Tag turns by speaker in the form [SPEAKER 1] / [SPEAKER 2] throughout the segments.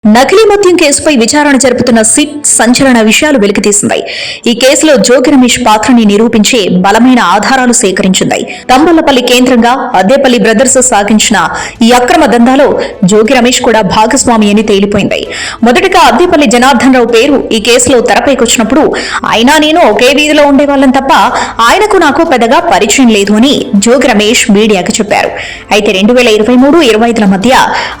[SPEAKER 1] నకిలీ మద్యం కేసుపై విచారణ జరుపుతున్న సిట్ సంచలన విషయాలు వెలికితీసింది. ఈ కేసులో జోగి రమేష్ పాత్రని నిరూపించే బలమైన ఆధారాలు సేకరించింది. తంబళ్లపల్లి కేంద్రంగా అద్దేపల్లి బ్రదర్స్ సాగించిన ఈ అక్రమ దందాలో జోగి రమేష్ కూడా భాగస్వామి అని తేలిపోయింది. మొదటిగా అద్దేపల్లి జనార్దన్ రావు పేరు ఈ కేసులో తెరపైకొచ్చినప్పుడు ఆయన నేను ఒకే వీధిలో ఉండేవాళ్ళం తప్ప ఆయనకు నాకు పెద్దగా పరిచయం లేదు అని జోగి రమేష్ మీడియాకు చెప్పారు. అయితే 2023-25 మధ్య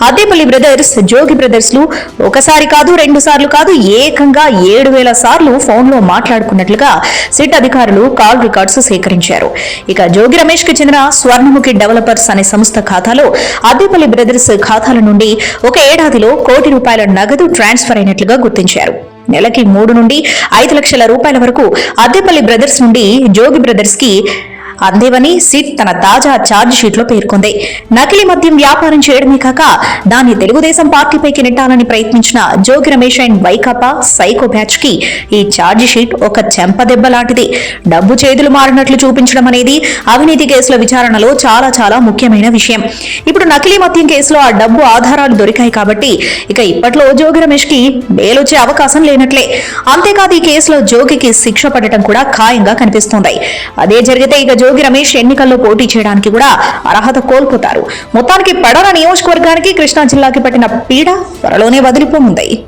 [SPEAKER 1] అద్దేపల్లి బ్రదర్స్ జోగి బ్రదర్స్ లు ఒకసారి కాదు, 2 సార్లు కాదు, ఏకంగా 7,000 సార్లు ఫోన్లో మాట్లాడుకున్నట్లుగా సిట్ అధికారులు కాల్ రికార్డ్స్ సేకరించారు. ఇక జోగి రమేష్ కి చెందిన స్వర్ణముఖి డెవలపర్స్ అనే సంస్థ ఖాతాలో అద్దేపల్లి బ్రదర్స్ ఖాతాల నుండి ఒక ఏడాదిలో ₹1 కోటి నగదు ట్రాన్స్ఫర్ అయినట్లుగా గుర్తించారు. నెలకి 3 నుండి 5 లక్షల రూపాయల వరకు అద్దేపల్లి బ్రదర్స్ నుండి జోగి బ్రదర్స్ కి అందేవని సిట్ తన తాజా ఛార్జ్ షీట్ లో పేర్కొంది. నకిలీ మద్యం వ్యాపారం చేయడమే కాక దాన్ని తెలుగుదేశం పార్టీపైకి నెట్టాలని ప్రయత్నించిన Jogi Ramesh and Vaikapa psycho batch కి ఈ ఛార్జ్ షీట్ ఒక చెంపదెబ్బ లాంటిది. డబ్బు చేతులు మారినట్లు చూపించడం అనేది అవినీతి కేసుల విచారణలో చాలా చాలా ముఖ్యమైన విషయం. ఇప్పుడు నకిలీ మద్యం కేసులో ఆ డబ్బు ఆధారాలు దొరికాయి కాబట్టి ఇక ఇప్పట్లో జోగి రమేష్ కి బెయిల్ వచ్చే అవకాశం లేనట్లే. అంతేకాదు ఈ కేసులో జోగికి శిక్ష పడటం కూడా ఖాయంగా కనిపిస్తోంది. అదే జరిగితే ఇక జోగి రమేష్ ఎన్నికల్లో పోటీ చేయడానికి కూడా అర్హత కోల్పోతారు. మొత్తానికి పెడన నియోజకవర్గానికి కృష్ణా జిల్లాకి పట్టిన పీడ త్వరలోనే వదిలిపోనుంది.